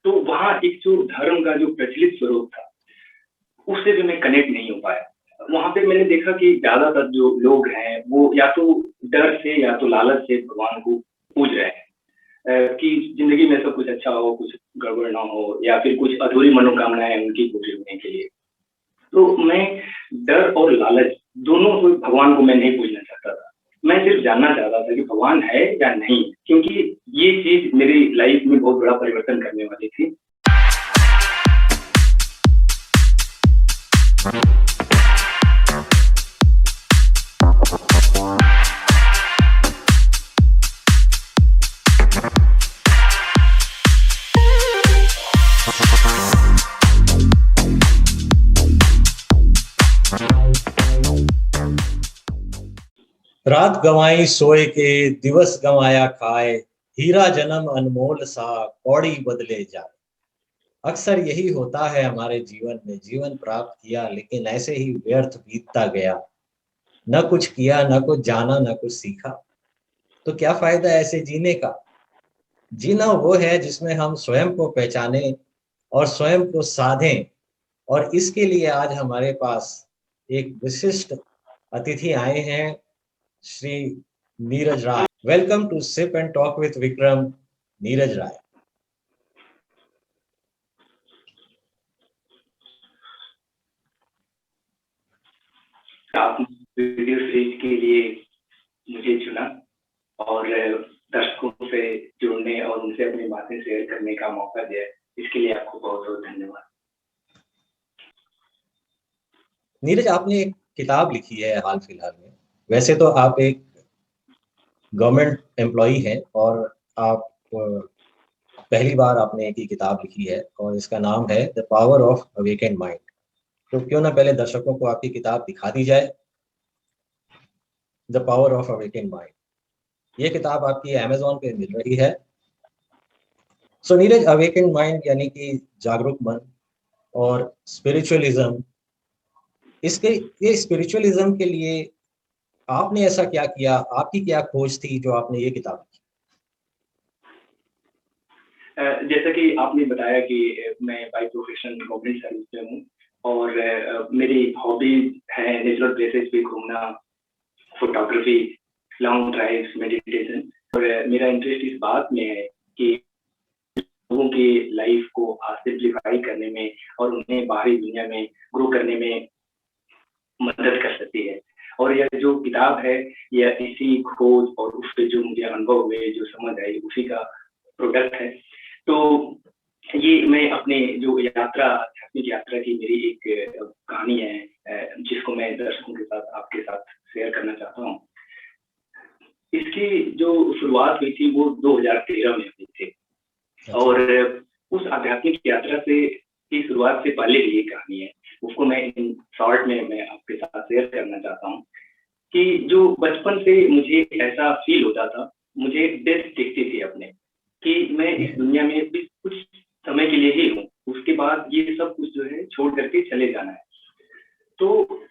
तो वहाँ एक जो धर्म का जो प्रचलित स्वरूप था, उससे भी मैं कनेक्ट नहीं हो पाया। वहाँ पे मैंने देखा कि ज़्यादातर जो लोग हैं, वो या तो डर से या तो लालच से भगवान को पूज रहे हैं। कि ज़िंदगी में सब कुछ अच्छा हो, कुछ गड़बड़ ना हो या फिर कुछ अधूरी मनोकामनाएँ उनकी पूरी होने के लिए। तो मैं डर और लालच दोनों को भगवान को मैं नहीं पूजना चाहता था। मैं सिर्फ़ जानना चाहता था कि भगवान है या नहीं? क्योंकि ये चीज़ मेरी लाइफ़ में बहुत बड़ा परिवर्तन करने वाली थी। रात गंवाई सोए के दिवस गंवाया खाए, हीरा जन्म अनमोल सा कौड़ी बदले जाए। अक्सर यही होता है हमारे जीवन में, जीवन प्राप्त किया लेकिन ऐसे ही व्यर्थ बीतता गया। न कुछ किया, न कुछ जाना, न कुछ सीखा। तो क्या फायदा ऐसे जीने का? जीना वो है जिसमें हम स्वयं को पहचाने और स्वयं को साधें। और इसके लिए आज हमारे पास एक विशिष्ट अतिथि आए हैं, Shri Neeraj Rai. Welcome to sip and talk with Vikram, Neeraj Rai. आप वीडियो सीरीज के लिए मुझे चुना और दर्शकों से जुड़ने और उनसे अपनी बातें शेयर करने का मौका दिया। इसके लिए आपको बहुत-बहुत धन्यवाद। नीरज, आपने एक किताब लिखी है हाल फिलहाल में। वैसे तो आप एक गवर्नमेंट एम्प्लॉई हैं और आप पहली बार आपने एक ही किताब लिखी है और इसका नाम है the power of awakened mind. तो क्यों ना पहले दर्शकों को आपकी किताब दिखा दी जाए, the power of awakened mind. ये किताब आपकी अमेज़न पे मिल रही है। सो नीरज, अवेकेंड माइंड यानी कि जागरूक मन और स्पिरिचुअलिज्म, इसके ये स्पिरिचुअलिज्म के लिए आपने ऐसा क्या किया? आपकी क्या खोज थी जो आपने ये किताब लिखी? जैसा कि आपने बताया कि मैं बाय प्रोफेशन गवर्नमेंट सर्विस में हूँ और मेरी हॉबी है नेचुरल प्लेसेस पे घूमना, फोटोग्राफी, लॉन्ग ड्राइव्स, मेडिटेशन। और मेरा इंटरेस्ट इस बात में है कि लोगों की लाइफ को सिंप्लीफाई करने में और उन्हें बाहरी दुनिया में ग्रो करने में मदद कर सकती है। और यह जो किताब है, यह इसी खोज और उस पे जो मुझे अनुभव हुए, जो समझ आई, उसी का प्रोडक्ट है। तो ये मैं अपने जो यात्रा, आध्यात्मिक यात्रा की मेरी एक कहानी है, जिसको मैं दर्शकों के साथ, आपके साथ शेयर करना चाहता हूँ। इसकी जो शुरुआत हुई थी वो 2013 में हुई थी। और उस आध्यात्मिक यात्रा से की शुरुआत से पहले की ये कहानी है, उसको मैं इन शॉर्ट में मैं आपके साथ शेयर करना चाहता हूँ कि जो बचपन से मुझे ऐसा फील होता था, मुझे डेथ दिखती थी अपने, कि मैं इस दुनिया में भी कुछ समय के लिए ही हूँ, उसके बाद ये सब कुछ जो है छोड़ करके चले जाना है। तो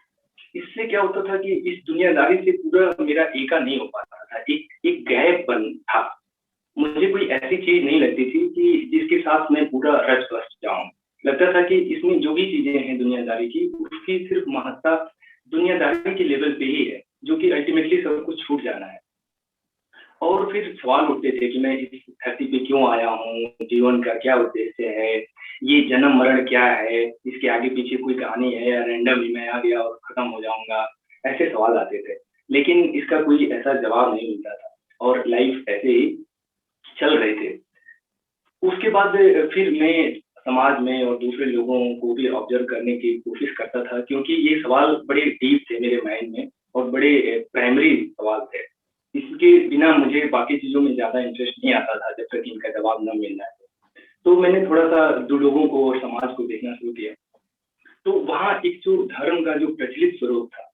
इससे क्या होता था कि इस दुनियादारी से पूरा मेरा एका नहीं हो पाता था, एक गैपपन था। मुझे कोई ऐसी चीज़ नहीं लगती थी कि जिसके साथ मैं पूरा रच-बस जाऊँ। लगता था कि इसमें जो भी चीज़ें हैं दुनियादारी की, उसकी सिर्फ़ महत्ता दुनियादारी के लेवल पे ही है, जो कि अल्टीमेटली सब कुछ छूट जाना है। और फिर सवाल उठते थे कि मैं इस धरती पे क्यों आया हूँ? जीवन का क्या उद्देश्य है? ये जन्म-मरण क्या है? इसके आगे-पीछे कोई कहानी है या रैंडमली मैं आ गया और खत्म हो जाऊँगा? ऐसे सवाल आते थे। लेकिन इसका कोई ऐसा जवाब नहीं मिलता था और लाइफ़ ऐसे ही चल रहे थे। उसके बाद फिर मैं समाज में और दूसरे लोगों को भी ऑब्ज़र्व करने की कोशिश करता था, क्योंकि ये सवाल बड़े डीप थे मेरे माइंड में और बड़े प्राइमरी सवाल थे। इसके बिना मुझे बाकी चीज़ों में ज़्यादा इंटरेस्ट नहीं आता था जब तक इनका जवाब ना मिल जाए। तो मैंने थोड़ा-सा दो लोगों को और समाज को देखना शुरू किया। तो वहाँ एक जो धर्म का जो प्रचलित स्वरूप था,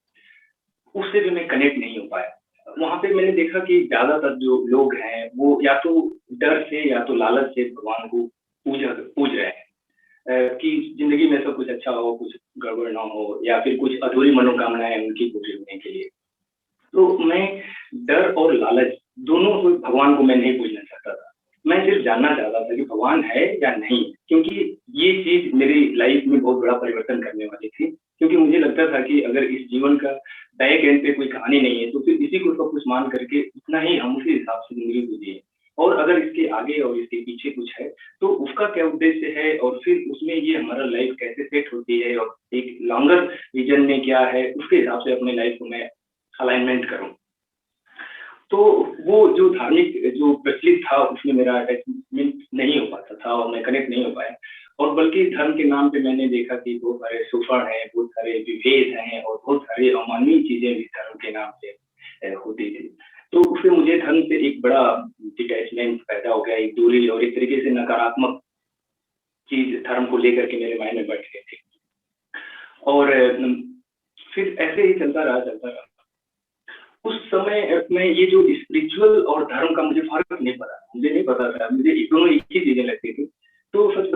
उससे भी मैं कनेक्ट नहीं हो पाया। वहाँ पे मैंने देखा कि ज़्यादातर जो लोग हैं, वो या तो डर से या तो लालच से भगवान को पूज रहे हैं। कि ज़िंदगी में सब कुछ अच्छा हो, कुछ गड़बड़ ना हो या फिर कुछ अधूरी मनोकामनाएँ उनकी पूरी होने के लिए। तो मैं डर और लालच दोनों को भगवान को मैं नहीं पूजना चाहता था। मैं सिर्फ जानना चाहता था कि भगवान है या नहीं, क्योंकि ये चीज मेरी लाइफ में बहुत बड़ा परिवर्तन करने वाली थी। क्योंकि मुझे लगता था कि अगर इस जीवन का बैक एंड पे कोई कहानी नहीं है, तो फिर इसी को सब कुछ मान करके इतना ही हम उसी हिसाब से जिंदगी गुजरिए, और अगर इसके आगे और इसके पीछे कुछ है तो उसका क्या उद्देश्य है, और फिर उसमें ये हमारा लाइफ कैसे सेट होती है, और एक लॉन्गर विजन में क्या है, उसके हिसाब से अपने लाइफ को मैं अलाइनमेंट करूं। तो वो जो धार्मिक जो प्रचलित था उसमें मेरा अटैचमेंट नहीं हो पाता था और मैं कनेक्ट नहीं हो पाया। और बल्कि धर्म के नाम पे मैंने देखा कि बहुत सारे शोषण है, बहुत सारे विभेद हैं, और बहुत सारी अमानवीय चीजें भी धर्म के नाम पे होती थी। तो उससे मुझे धर्म से एक बड़ा डिटैचमेंट पैदा हो गया, एक दूरी, और एक तरीके से नकारात्मक चीज धर्म को लेकर के मेरे माइंड में बैठ गई थी। और फिर ऐसे ही चलता रहा। उस समय में ये जो स्पिरिचुअल और धर्म का मुझे फर्क नहीं पता, मुझे नहीं पता था, मुझे दोनों एक ही चीजें लगती थी। तो सच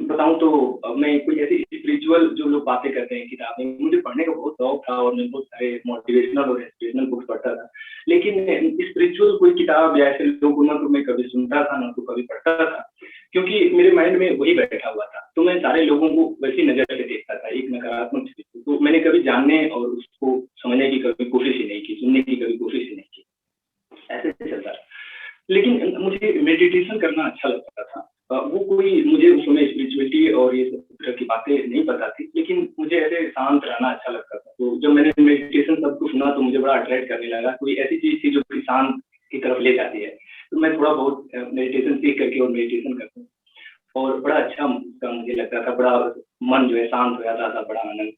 बताऊं तो मैं कोई ऐसी स्पिरिचुअल जो लोग बातें करते हैं किताबें, मुझे पढ़ने का बहुत शौक था और मैं बहुत सारे मोटिवेशनल और इंस्पिरेशनल बुक्स पढ़ता था। लेकिन स्पिरिचुअल कोई किताब या ऐसे लोगों को ना तो मैं कभी सुनता था ना तो कभी पढ़ता था, क्योंकि मेरे माइंड में वही बैठा हुआ था। तो मैं सारे लोगों को वैसी नजर से देखता था, एक नकारात्मक चीज को। तो मैंने कभी जानने और उसको समझने की कभी कोशिश ही नहीं की, सुनने की कभी कोशिश ही नहीं की, ऐसे चलता रहा। लेकिन मुझे मेडिटेशन करना अच्छा लगता था। वो कोई मुझे उस समय स्पिरिचुअलिटी और ये सब तरह की बातें नहीं पता थी, लेकिन मुझे ऐसे शांत रहना अच्छा लगता था। तो जब मैंने मेडिटेशन सब कुछ सुना तो मुझे बड़ा अट्रैक्ट करने लगा, कोई ऐसी चीज थी जो कि शांत की तरफ ले जाती है। तो मैं थोड़ा बहुत मेडिटेशन सीख करके और मेडिटेशन करता हूँ, और बड़ा अच्छा मुझे लगता था, बड़ा मन जो है शांत हो जाता था, बड़ा आनंद।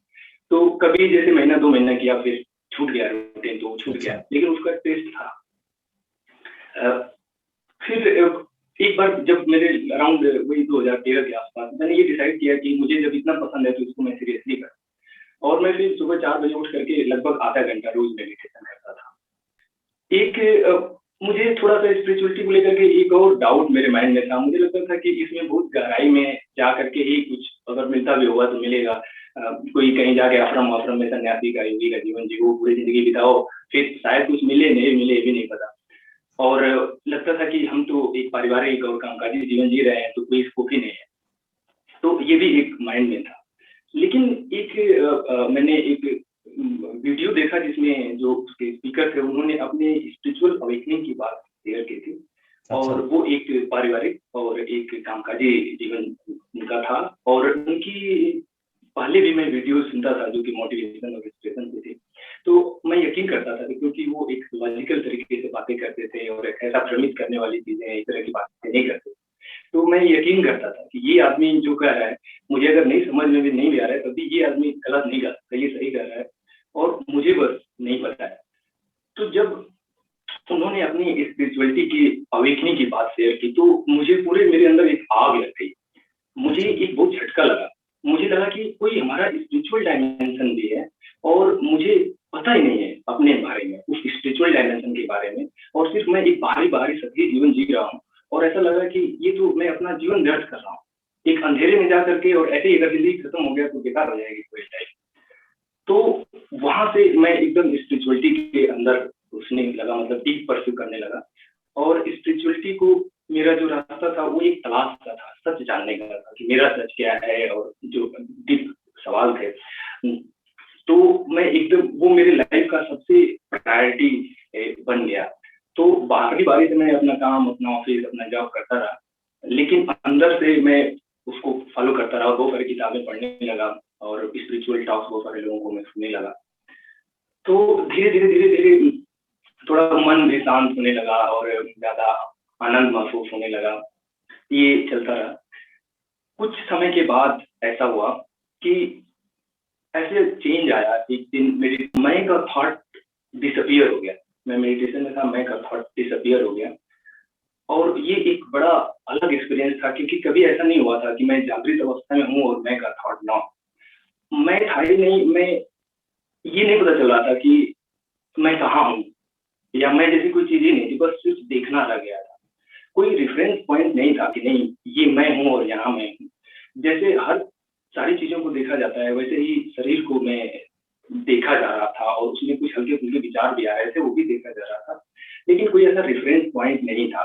तो कभी जैसे महीना 2 महीना किया, फिर छूट गया रूटीन, तो छूट अच्छा। गया, लेकिन उसका टेस्ट था। फिर एक बार जब मेरे अराउंड वही 2013 के आसपास मैंने ये डिसाइड किया कि मुझे जब इतना पसंद है तो इसको मैं सीरियसली करूँ, और मैं फिर सुबह 4 बजे उठ करके लगभग आधा घंटा रोज मेडिटेशन करता था। एक मुझे थोड़ा सा स्पिरिचुअलिटी को लेकर के एक और डाउट मेरे माइंड में था। मुझे लगता था कि इसमें बहुत गहराई में जा करके ही कुछ अगर मिलता भी होगा तो मिलेगा। कोई कहीं जाके आश्रम में सन्यासी का, योगी का जीवन जियो, पूरी जिंदगी बिताओ, फिर शायद कुछ मिले नहीं मिले ये भी नहीं पता। और लगता था कि हम तो एक पारिवारिक और कामकाजी जीवन जी रहे हैं, तो कोई स्कोप ही नहीं है। तो ये भी एक माइंड में था। लेकिन एक मैंने एक वीडियो देखा जिसमें जो उसके स्पीकर थे उन्होंने अपने स्पिरिचुअल अवेकनिंग की बात शेयर की थी। अच्छा। और वो एक पारिवारिक और एक कामकाजी जीवन उनका था, और उनकी पहले भी मैं वीडियो सुनता था जो कि मोटिवेशन और इंस्पिरेशन पे थे। तो मैं यकीन करता था कि क्योंकि वो एक लॉजिकल तरीके से बातें करते थे और एक ऐसा भ्रमित करने वाली चीजें इस तरह की बातें नहीं करते, तो मैं यकीन करता था कि ये आदमी जो कह रहा है, मुझे अगर नहीं समझ में भी नहीं भी आ रहा है, तब भी ये आदमी गलत नहीं कर सकता, ये सही कर रहा है, और मुझे बस नहीं पता है। तो जब उन्होंने अपनी स्पिरिचुअलिटी की अवेकनिंग की बात शेयर की, तो मुझे पूरे मेरे अंदर एक आग लग गई। मुझे अच्छा। एक बहुत झटका लगा। मुझे लगा कि कोई हमारा स्पिरिचुअल डायमेंशन भी है, और मुझे पता ही नहीं है अपने बारे में, उस स्पिरिचुअल डायमेंशन के बारे में, और सिर्फ मैं एक बाहरी सभी जीवन जी रहा हूँ। और ऐसा लगा कि ये तो मैं अपना जीवन व्यर्थ कर रहा हूँ, एक अंधेरे में जा करके, और ऐसे ही अगर जिंदगी खत्म हो गया तो बेकार हो जाएगी पूरी लाइफ। तो वहां से मैं एकदम स्पिरिचुअलिटी के अंदर घुसने लगा, मतलब डीप परस्यू करने लगा। और स्पिरिचुअलिटी को मेरा जो रास्ता था वो एक तलाश का था, सच जानने का था कि मेरा सच क्या है, और जो डीप सवाल थे। तो मैं एकदम वो मेरे लाइफ का सबसे प्रायोरिटी बन गया। तो बाहरी बारी से मैं अपना काम, अपना ऑफिस, अपना जॉब करता रहा, लेकिन अंदर से मैं उसको फॉलो करता रहा, बहुत सारी किताबें पढ़ने लगा, और स्पिरिचुअल टॉक्स बहुत सारे लोगों को मैं सुनने लगा। तो धीरे धीरे थोड़ा मन भी शांत होने लगा और ज्यादा आनंद महसूस होने लगा। ये चलता रहा। कुछ समय के बाद ऐसा हुआ कि ऐसे चेंज आया। एक दिन मेरी मैं का थॉट डिसअपियर हो गया। मैं मेडिटेशन में था, मैं का थॉट डिसअपियर हो गया। और ये एक बड़ा अलग एक्सपीरियंस था, क्योंकि कभी ऐसा नहीं हुआ था कि मैं जागृत अवस्था में हूँ और मैं का थॉट ना हो। मैं था ही नहीं, मैं ये नहीं पता चल रहा था कि मैं कहाँ हूँ, या मैं जैसी कोई चीज ही नहीं थी, बस सिर्फ देखना रह गया था। कोई रेफरेंस पॉइंट नहीं था कि नहीं ये मैं हूँ और यहाँ मैं हूँ। जैसे हर सारी चीजों को देखा जाता है, वैसे ही शरीर को मैं देखा जा रहा था, और उसमें कुछ हल्के फुल्के विचार भी आ रहे थे, वो भी देखा जा रहा था, लेकिन कोई ऐसा रेफरेंस पॉइंट नहीं था।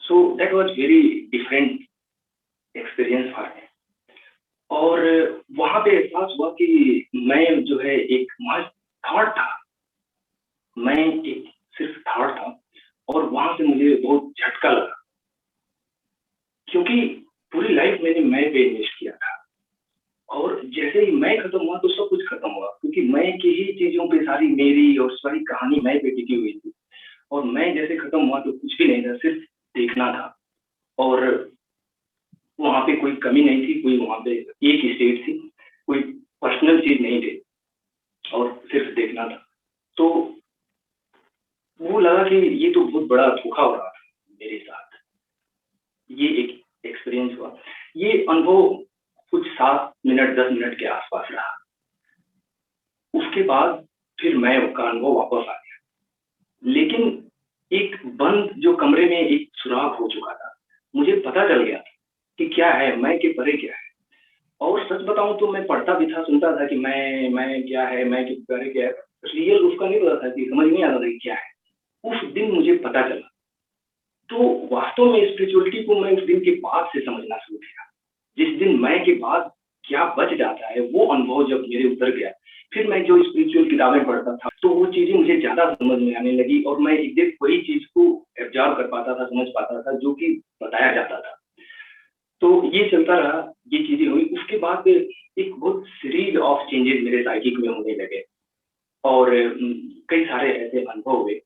So that was very different experience for me. और वहां पे एहसास हुआ कि मैं जो है एक महज थॉट था, मैं एक सिर्फ थॉट था। और वहां से मुझे बहुत झटका लगा, क्योंकि पूरी लाइफ मैंने मैं पे इन्वेस्ट किया था, और जैसे ही मैं खत्म हुआ तो सब कुछ खत्म हुआ, क्योंकि मैं की ही चीजों पे सारी मेरी और सारी कहानी मैं पे टिकी हुई थी। और मैं जैसे खत्म हुआ तो कुछ भी नहीं था, सिर्फ देखना था। और वहां पे कोई कमी नहीं थी, कोई वहां पे एक स्टेट थी, कोई पर्सनल चीज नहीं थी, और सिर्फ देखना था। तो वो लगा कि ये तो बहुत बड़ा धोखा हो रहा था मेरे साथ। ये एक एक्सपीरियंस हुआ। ये अनुभव कुछ 7 मिनट 10 मिनट के आसपास रहा। उसके बाद फिर मैं का अनुभव वापस आ गया, लेकिन एक बंद जो कमरे में एक सुराग हो चुका था। मुझे पता चल गया कि क्या है, मैं के परे क्या है। और सच बताऊं तो मैं पढ़ता भी था, सुनता था कि मैं क्या है, मैं के परे क्या है। रियल उसका नहीं पता था, कि समझ नहीं आता था कि क्या है। उस दिन मुझे पता चला। तो वास्तव में स्पिरिचुअलिटी को मैं उस दिन के बाद से समझना शुरू किया। जिस दिन मैं के बाद क्या बच जाता है, वो अनुभव जब मेरे उतर गया, फिर मैं जो स्पिरिचुअल किताबें पढ़ता था तो वो चीजें मुझे ज्यादा समझ में आने लगी, और मैं एग्जैक्ट वही चीज को एब्जॉर्व कर पाता था, समझ पाता था जो कि बताया जाता था। तो ये चलता रहा, ये चीजें हुई। उसके बाद एक बहुत सीरीज ऑफ चेंजेस मेरे साइकिक में होने लगे। और कई सारे ऐसे अनुभव हुए।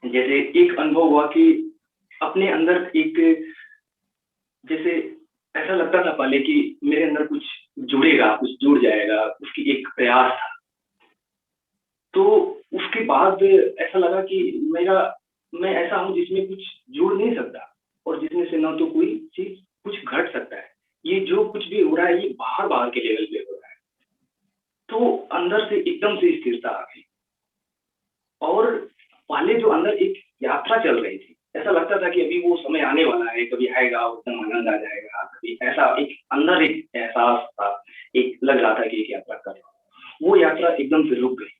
जैसे एक अनुभव हुआ कि अपने अंदर एक, जैसे ऐसा लगता था पहले कि मेरे अंदर कुछ जुड़ेगा, कुछ जुड़ जाएगा, उसकी एक प्रयास था। तो उसके बाद ऐसा लगा कि मेरा मैं ऐसा हूँ जिसमें कुछ जुड़ नहीं सकता, और जिसमें से ना तो कोई चीज कुछ घट सकता है। ये जो कुछ भी हो रहा है ये बाहर बाहर के लेवल पे हो रहा है। तो अंदर से एकदम से स्थिरता आ गई। और पहले जो अंदर एक यात्रा चल रही थी, ऐसा लगता था कि अभी वो समय आने वाला है, कभी आएगा एकदम आनंद आ जाएगा, कभी ऐसा एक अंदर एक एहसास था, एक लग रहा था कि एक यात्रा कर रहा हूँ। वो यात्रा एकदम से रुक गई,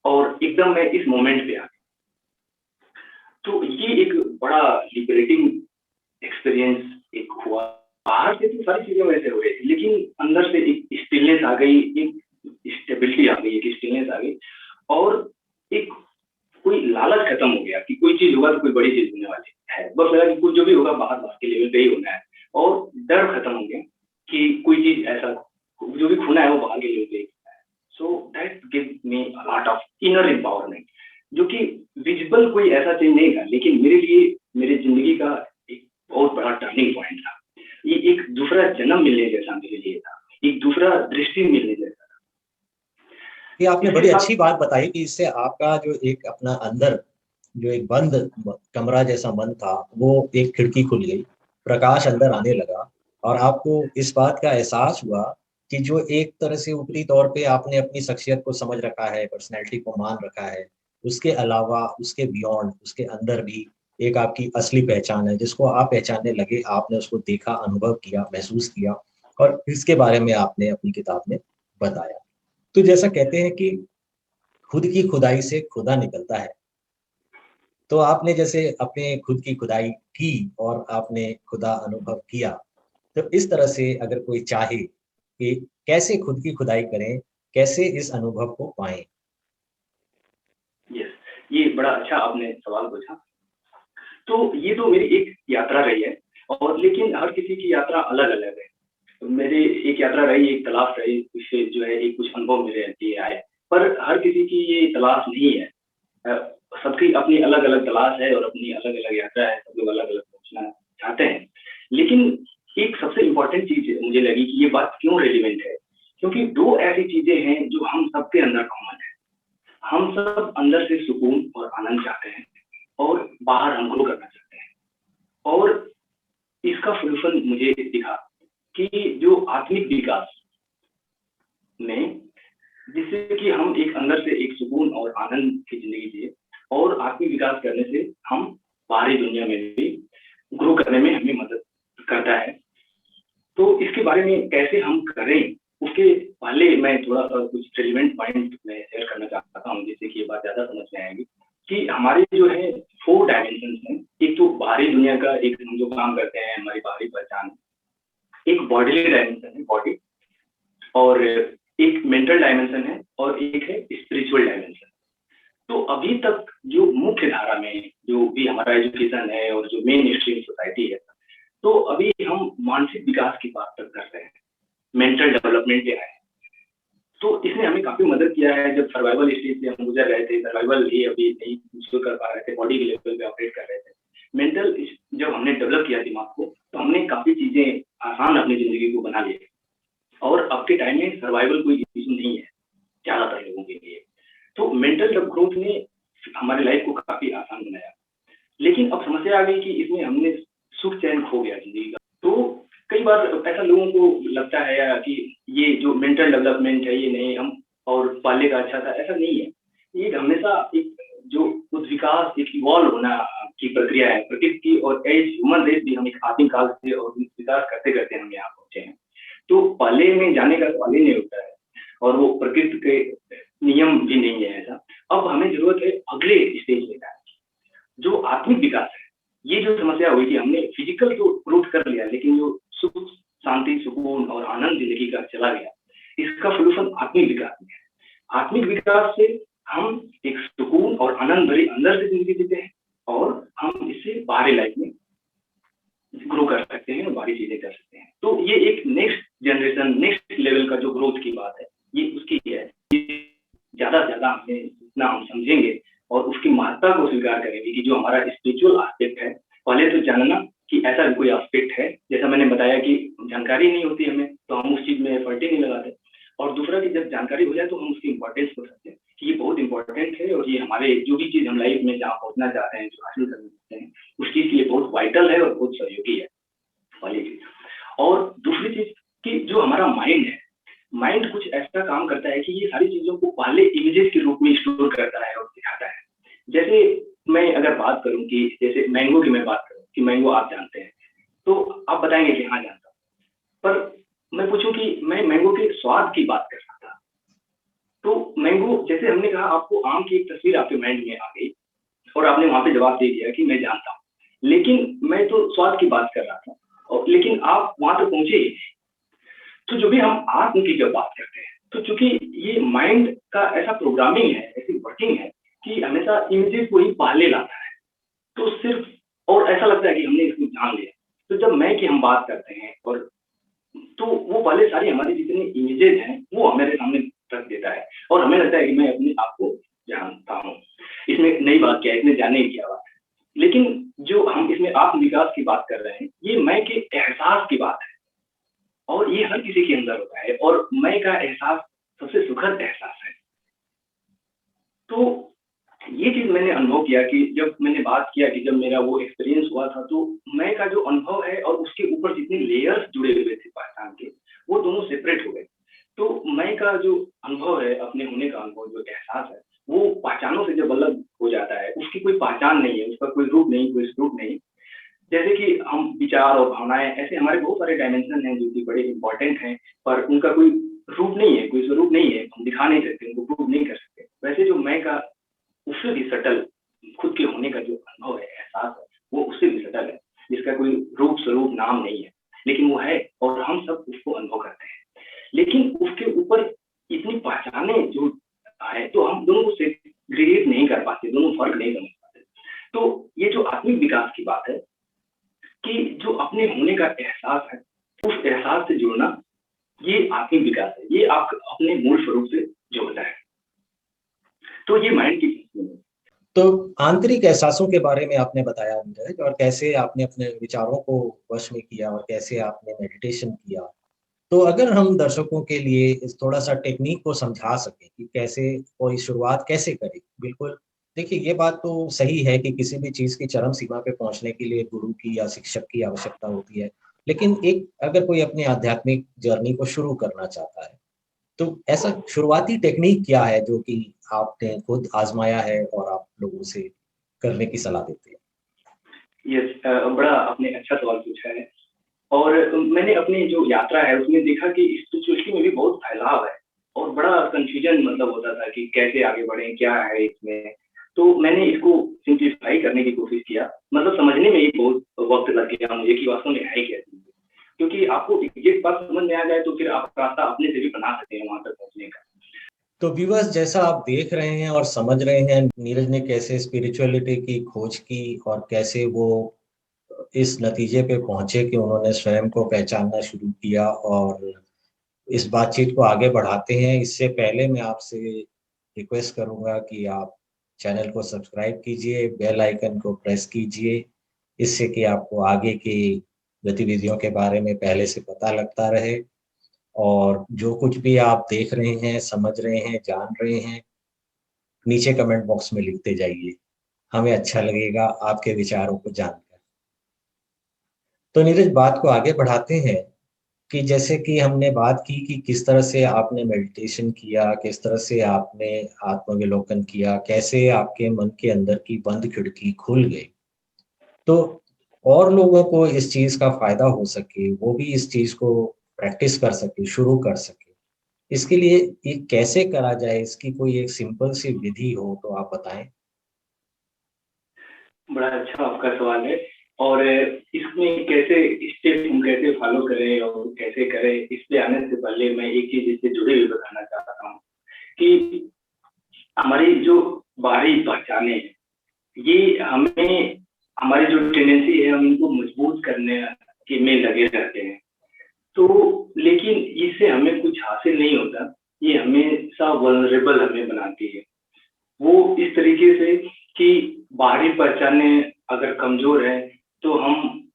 और एकदम मैं इस मोमेंट पे आ गया। तो ये एक बड़ा लिबरेटिंग एक्सपीरियंस एक हुआ। बाहर से तो सारी चीजें वैसे हो रही थी, लेकिन अंदर से एक स्टिलनेस आ गई, एक स्टेबिलिटी आ गई, एक स्टिलनेस आ गई। और एक कोई लालच खत्म हो गया कि कोई चीज होगा तो कोई बड़ी चीज होने वाली है। बस लगा कि कुछ जो भी होगा बाहर बाहर के लेवल पे ही होना है। और डर खत्म हो गया कि कोई चीज ऐसा जो भी खोना है वो बाहर के लेवल पे ही होना है। So that give me a lot of inner empowerment, जो कि विजिबल कोई ऐसा चीज नहीं था, लेकिन मेरे लिए मेरी जिंदगी का एक बहुत बड़ा टर्निंग पॉइंट था। ये एक दूसरा जन्म मिलने जैसा मेरे लिए था, एक दूसरा दृष्टि मिलने जैसा था। ये आपने इसके बड़ी साथ अच्छी बात बताई कि इससे आपका जो एक अपना अंदर जो एक बंद कमरा जैसा मन था वो एक खिड़की खुल गई, प्रकाश अंदर आने लगा, और आपको इस बात का एहसास हुआ कि जो एक तरह से ऊपरी तौर पे आपने अपनी शख्सियत को समझ रखा है, पर्सनैलिटी को मान रखा है, उसके अलावा उसके बियॉन्ड उसके अंदर भी एक आपकी असली पहचान है जिसको आप पहचानने लगे। आपने उसको देखा, अनुभव किया, महसूस किया, और इसके बारे में आपने अपनी किताब में बताया। तो जैसा कहते हैं कि खुद की खुदाई से खुदा निकलता है, तो आपने जैसे अपने खुद की खुदाई की और आपने खुदा अनुभव किया, तो इस तरह से अगर कोई चाहे कि कैसे खुद की खुदाई करें, कैसे इस अनुभव को पाएं? यस, ये बड़ा अच्छा आपने सवाल पूछा। तो ये तो मेरी एक यात्रा रही है, और लेकिन हर किसी की यात्रा अलग अलग है। तो मेरी एक यात्रा रही, एक तलाश रही, उससे जो है एक कुछ अनुभव मेरे लिए आए। पर हर किसी की ये तलाश नहीं है। अ, सबकी अपनी अलग अलग तलाश है और अपनी अलग अलग यात्रा है, सब लोग अलग अलग पहुंचना चाहते हैं। लेकिन एक सबसे इम्पोर्टेंट चीज मुझे लगी कि ये बात क्यों रेलिवेंट है, क्योंकि दो ऐसी चीजें हैं जो हम सबके अंदर कॉमन है। हम सब अंदर से सुकून और आनंद चाहते हैं, और बाहर हम ग्रो करना चाहते हैं। और इसका फलफल मुझे दिखा कि जो आत्मिक विकास में, जिससे कि हम एक अंदर से एक सुकून और आनंद की जिंदगी जिए, और आत्मिक विकास करने से हम बाहरी दुनिया में भी ग्रो करने में हमें मदद करता है। तो इसके बारे में कैसे हम करें, उसके पहले मैं थोड़ा सा कुछ रेलिवेंट पॉइंट में शेयर करना चाहता हूँ, जिससे कि ये बात ज्यादा समझ में आएगी। कि हमारे जो है 4 डायमेंशंस हैं। एक तो बाहरी दुनिया का एक हम जो काम करते हैं, हमारी बाहरी पहचान, एक बॉडीली डायमेंशन है, बॉडी, और एक मेंटल डायमेंशन है, और एक है स्पिरिचुअल डायमेंशन। तो अभी तक जो मुख्य धारा में जो भी हमारा एजुकेशन है और जो मेन स्ट्रीम सोसाइटी है, तो अभी हम मानसिक विकास की बात तक कर रहे हैं, मेंटल डेवलपमेंट पे आए हैं। तो इसने हमें काफी मदद किया है। जब सर्वाइवल स्टेज से हम गुजर रहे थे, सर्वाइवल ही अभी नहीं शुरू कर पा रहे थे, बॉडी के लेवल पे ऑपरेट कर रहे थे, मेंटल जब हमने डेवलप किया दिमाग को, तो हमने काफी चीजें आसान अपनी जिंदगी को बना लिए, और अब के टाइम में सर्वाइवल कोई इशू नहीं है ज्यादातर लोगों के लिए। तो मेंटल ग्रोथ ने हमारी लाइफ को काफी आसान बनाया। लेकिन अब समस्या आ गई कि इसमें हमने सुख चैन खो गया जिंदगी का। तो कई बार ऐसा लोगों को लगता है या कि ये जो मेंटल डेवलपमेंट है ये नहीं, हम और पहले का अच्छा था, ऐसा नहीं है। ये हमेशा एक जो उद्विकास, एक इवॉल्व होना की प्रक्रिया है प्रकृति की, और एज ह्यूमन रेस भी हम एक आदिम काल से और विकास करते करते हम यहाँ पहुंचे हैं। तो पहले में जाने का सवाल ही नहीं होता है, और वो प्रकृति के नियम भी नहीं है ऐसा। अब हमें जरूरत है अगले स्टेज में जाने की, जो आत्मिक विकास है। ये जो समस्या हुई कि हमने फिजिकल तो ग्रोथ कर लिया, लेकिन जो सुख, शांति, सुकून और आनंद जिंदगी का चला गया, इसका सोल्यूशन आत्मिक विकास में है। आत्मिक विकास से हम एक सुकून और आनंद भरी अंदर से जिंदगी जीते हैं, और हम इससे बाहरी लाइफ में ग्रो कर सकते हैं और बाहरी चीजें कर सकते हैं। तो ये एक नेक्स्ट जनरेशन, नेक्स्ट लेवल का जो ग्रोथ की बात है, ये उसकी है। ज्यादा से ज्यादा हमें जितना हम समझेंगे और उसकी महत्ता को स्वीकार करेंगे कि जो हमारा स्पिरिचुअल एस्पेक्ट है, पहले तो जानना कि ऐसा भी कोई एस्पेक्ट है। जैसा मैंने बताया कि जानकारी नहीं होती हमें, तो हम उस चीज में एफर्ट ही नहीं लगाते। और दूसरा कि जब जानकारी हो जाए तो हम उसकी इंपॉर्टेंस को समझते हैं कि ये बहुत इंपॉर्टेंट है, और ये हमारे जो भी चीज हम लाइफ में जहाँ पहुंचना चाहते हैं, जो हासिल करना चाहते हैं, उस चीज के लिए बहुत वाइटल है और बहुत सहयोगी है, पहली चीज। और दूसरी चीज कि जो हमारा माइंड है, माइंड कुछ ऐसा काम करता है कि ये सारी चीजों को पहले इमेजेस के रूप में स्टोर करता है और दिखाता है। जैसे मैं अगर बात करूं कि जैसे मैंगो की मैं बात करूं कि मैंगो आप जानते हैं, तो आप बताएंगे कि हाँ जानता हूं। पर मैं पूछूं कि मैं मैंगो के स्वाद की बात कर रहा था, तो मैंगो, जैसे हमने कहा, आपको आम की एक तस्वीर आपके माइंड में आ गई और आपने वहां पे जवाब दे दिया कि मैं जानता हूँ। लेकिन मैं तो स्वाद की बात कर रहा था, और लेकिन आप वहां तक पहुंचे ही। तो जो भी हम आत्म की जब बात करते हैं, तो चूंकि ये माइंड का ऐसा प्रोग्रामिंग है, ऐसी वर्किंग है कि हमेशा इमेजेस को ही पहले लाता है। तो सिर्फ, और ऐसा लगता है कि हमने इसको जान लिया। तो जब मैं की हम बात करते हैं, और तो वो पहले सारी हमारी जितनी इमेजेस हैं वो हमारे सामने रख देता है, और हमें लगता है कि मैं अपने आप को जानता हूँ। इसमें नई बात क्या है, इसमें जानने की क्या बात है। लेकिन जो हम इसमें आत्म विकास की बात कर रहे हैं, ये मैं के एहसास की बात है, और ये हर किसी के अंदर होता है, और मैं का एहसास सबसे सुखद एहसास है। तो ये चीज मैंने अनुभव किया कि जब मैंने बात किया कि जब मेरा वो एक्सपीरियंस हुआ था, तो मैं का जो अनुभव है और उसके ऊपर जितने लेयर्स जुड़े हुए थे पहचान के, वो दोनों सेपरेट हो गए। तो मैं का जो अनुभव है, अपने होने का अनुभव, जो एहसास है, वो पहचानों से जब अलग हो जाता है, उसकी कोई पहचान नहीं है, उसका कोई रूप नहीं, कोई स्वरूप नहीं। जैसे कि हम विचार और भावनाएं, ऐसे हमारे बहुत सारे डायमेंशन हैं जो कि बड़े इंपॉर्टेंट हैं, पर उनका कोई रूप नहीं है, कोई स्वरूप नहीं है, हम दिखा नहीं सकते, उनको प्रूव नहीं कर सकते। वैसे जो मैं का उससे भी सटल खुद के होने का जो अनुभव है, एहसास है, वो उससे भी सटल है, जिसका कोई रूप स्वरूप नाम नहीं है, लेकिन वो है, और हम सब उसको अनुभव करते हैं। लेकिन उसके ऊपर इतनी पहचाने जो है, तो हम दोनों को सेग्रीगेट नहीं कर पाते, दोनों फर्क नहीं समझ पाते। तो ये जो आत्मिक विकास की बात है कि जो अपने होने का एहसास है, उस एहसास से जुड़ना, ये आत्मिक विकास है। ये आप अपने मूल स्वरूप से जोड़ता है। तो ये माइंड की चीज़ है। तो आंतरिक एहसासों के बारे में आपने बताया नीरज, और कैसे आपने अपने विचारों को वश में किया और कैसे आपने मेडिटेशन किया। तो अगर हम दर्शकों के लिए इस थोड़ा सा टेक्निक को समझा सकें कि कैसे कोई शुरुआत कैसे करे। बिल्कुल, देखिए ये बात तो सही है कि किसी भी चीज़ की चरम सीमा पे पहुंचने के लिए गुरु की या शिक्षक की आवश्यकता होती है। लेकिन एक अगर कोई अपनी आध्यात्मिक जर्नी को शुरू करना चाहता है, तो ऐसा शुरुआती टेक्निक क्या है जो कि आपने खुद आजमाया है और आप लोगों से करने की सलाह देते हैं? यस, बड़ा आपने अच्छा सवाल पूछा है। और मैंने अपनी जो यात्रा है उसमें देखा कि स्पिरिचुअलिटी में भी बहुत फैलाव है, और बड़ा कंफ्यूजन मतलब होता था कि कैसे आगे बढ़ें, क्या है इसमें। तो मैंने इसको सिंप्लीफाई करने की कोशिश किया, मतलब समझने में ही बहुत वक़्त लग गया मुझे कि वास्तव में है क्या चीज़? क्योंकि आपको एग्ज़ैक्ट बात समझ में आ जाए तो फिर आप रास्ता अपने से भी बना सकते हैं वहाँ तक पहुँचने का। तो व्यूअर्स, जैसा आप देख रहे हैं और समझ रहे हैं नीरज ने कैसे स्पिरिचुअलिटी की खोज की और कैसे वो इस नतीजे पे पहुंचे कि उन्होंने स्वयं को पहचानना शुरू किया और इस बातचीत को आगे बढ़ाते हैं। इससे पहले मैं आपसे रिक्वेस्ट करूंगा कि आप चैनल को सब्सक्राइब कीजिए, बेल आइकन को प्रेस कीजिए, इससे कि आपको आगे की गतिविधियों के बारे में पहले से पता लगता रहे। और जो कुछ भी आप देख रहे हैं, समझ रहे हैं, जान रहे हैं, नीचे कमेंट बॉक्स में लिखते जाइए। हमें अच्छा लगेगा आपके विचारों को जानकर। तो नीरज, बात को आगे बढ़ाते हैं कि जैसे कि हमने बात की कि किस तरह से आपने मेडिटेशन किया, किस तरह से आपने आत्मविलोकन किया, कैसे आपके मन के अंदर की बंद खिड़की खुल गई। तो और लोगों को इस चीज का फायदा हो सके, वो भी इस चीज को प्रैक्टिस कर सके, शुरू कर सके, इसके लिए ये कैसे करा जाए, इसकी कोई एक सिंपल सी विधि हो तो आप बताएं। बड़ा अच्छा आपका सवाल है और इसमें कैसे स्टेप हम कैसे फॉलो करें और कैसे करें, इस पे आने से पहले मैं एक चीज़ इससे जुड़े हुए बताना चाहता हूँ कि हमारी जो बाहरी पहचाने हैं, ये हमें हमारी जो टेंडेंसी है हम इनको मजबूत करने के में लगे रहते हैं। तो लेकिन इससे हमें कुछ हासिल नहीं होता, ये हमेशा वल्नरेबल हमें बनाती है। वो इस तरीके से कि बाहरी पहचाने अगर कमज़ोर है, तो हम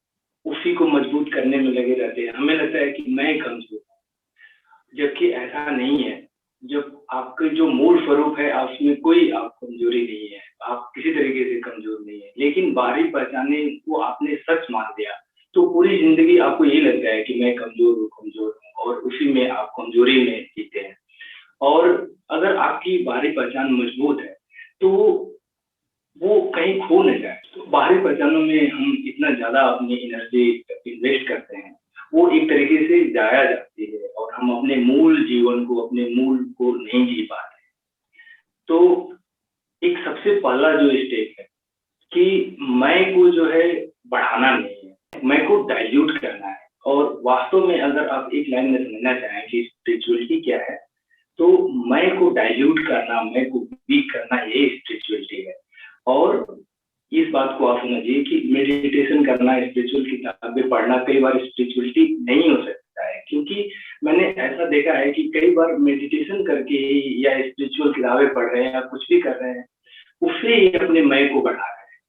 उसी को मजबूत करने में लगे रहते हैं। हमें लगता है कि मैं कमज़ोर हूँ, जबकि ऐसा नहीं है। जब आपके जो मूल स्वरूप है, आप उसमें कोई आप कमज़ोरी नहीं है, आप किसी तरीके से कमज़ोर नहीं है। लेकिन बाहरी पहचाने को आपने सच मान लिया, तो पूरी ज़िंदगी आपको यही लगता है कि मैं कमज़ोर हूँ और उसी में आप कमज़ोरी में जीते हैं। और अगर आपकी बाहरी पहचान मजबूत है, तो वो कहीं खो नहीं जाए। तो बाहरी पहचानों में हम इतना ज़्यादा अपनी एनर्जी इन्वेस्ट करते हैं, वो एक तरीके से ज़ाया जाती है और हम अपने मूल जीवन को, अपने मूल को नहीं जी पाते। तो एक सबसे पहला जो स्टेप है कि मैं को जो है बढ़ाना नहीं है, मैं को डाइल्यूट करना है। और वास्तव में अगर आप एक लाइन में समझना चाहें कि स्पिरिचुअलिटी क्या है, तो मैं को डाइल्यूट करना, मैं को वीक करना, ये स्पिरिचुअलिटी है। और इस बात को आप समझिए कि मेडिटेशन करना, स्पिरिचुअल किताबें पढ़ना कई बार स्पिरिचुअलिटी नहीं हो सकता है, क्योंकि मैंने ऐसा देखा है कि कई बार मेडिटेशन करके ही या स्पिरिचुअल किताबें पढ़ रहे हैं या कुछ भी कर रहे हैं, उससे ही अपने मैं को बढ़ा रहे हैं।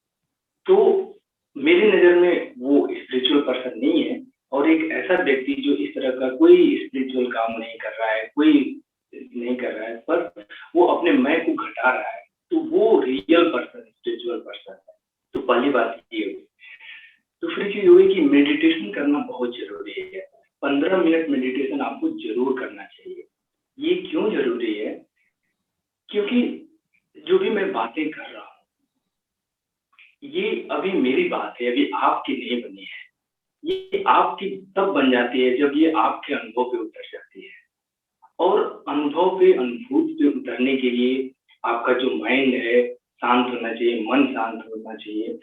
तो मेरी नज़र में वो स्पिरिचुअल पर्सन नहीं है। और एक ऐसा व्यक्ति जो इस तरह का कोई स्पिरिचुअल काम नहीं कर रहा है, कोई नहीं कर रहा है, पर वो अपने मैं को घटा रहा है, तो वो रियल पर्सन, स्पिरिचुअल पर्सन है। तो पहली बात ये हुई। दूसरी चीज़ हुई कि मेडिटेशन करना बहुत ज़रूरी है। 15 मिनट मेडिटेशन आपको ज़रूर करना चाहिए। ये क्यों ज़रूरी है? क्योंकि जो भी मैं बातें कर रहा हूँ, ये अभी मेरी बात है, अभी आपकी नहीं बनी है। ये आपकी तब बन जाती है जब ये आपके अनुभव पे उतर जाती है। और अनुभव पे, अनुभूति पे उतरने के लिए आपका जो माइंड है शांत होना चाहिए, मन शांत होना चाहिए।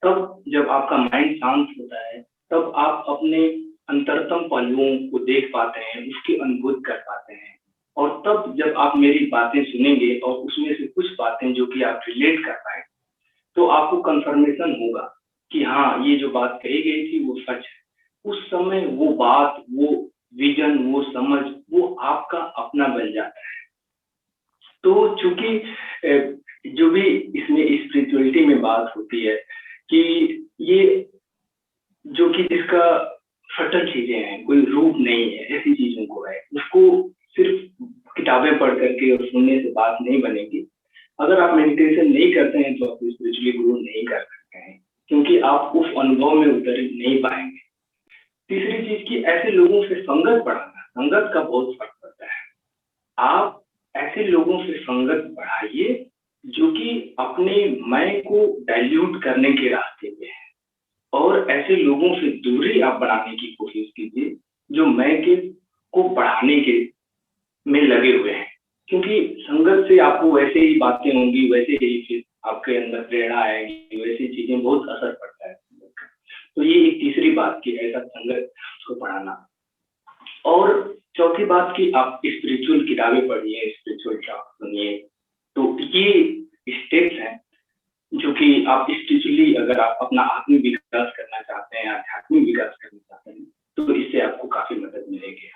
तब जब आपका माइंड शांत होता है, तब आप अपने अंतरतम पहलुओं को देख पाते हैं, उसकी अनुभूति कर पाते हैं। और तब जब आप मेरी बातें सुनेंगे और उसमें से कुछ बातें जो कि आप रिलेट कर पाएँ, तो आपको कन्फर्मेशन होगा कि हाँ, ये जो बात कही गई थी वो सच है। उस समय वो बात, वो विज़न, वो समझ, वो आपका अपना बन जाता है। तो चूँकि जो भी इसमें स्पिरिचुअलिटी में बात होती है कि ये जो कि इसका सटल चीज़ें हैं, कोई रूप नहीं है, ऐसी चीज़ों को है। उसको सिर्फ़ किताबें पढ़ कर के और सुनने से बात नहीं बनेगी। अगर आप मेडिटेशन नहीं करते हैं, तो आप स्पिरिचुअली ग्रो नहीं कर सकते हैं, क्योंकि आप उस अनुभव में उतर नहीं पाएँगे। तीसरी चीज़ कि ऐसे लोगों से संगत बढ़ाना, संगत का बहुत फ़र्क पड़ता है। आप ऐसे लोगों से संगत बढ़ाइए, जो कि अपने मैं को डाइल्यूट करने के रास्ते पे हैं। और ऐसे लोगों से दूरी आप बनाने की कोशिश कीजिए, जो मैं के को बढ़ाने के में लगे हुए हैं। क्योंकि संगत से आपको वैसे ही बातें होंगी, वैसे ही फिर आपके अंदर प्रेरणा आएगी, वैसी चीजें बहुत असर पड़ता है संगत का। तो ये एक तीसरी बात कि ऐसा संगत को पढ़ाना। और चौथी बात कि आप स्पिरिचुअल किताबें पढ़िए, स्पिरिचुअल टॉक सुनिए। तो ये स्टेप्स हैं जो कि आप स्पिरिचुअली अगर आप अपना आत्मिक विकास करना चाहते हैं, आध्यात्मिक विकास करना चाहते हैं, तो इससे आपको काफी मदद मिलेगी।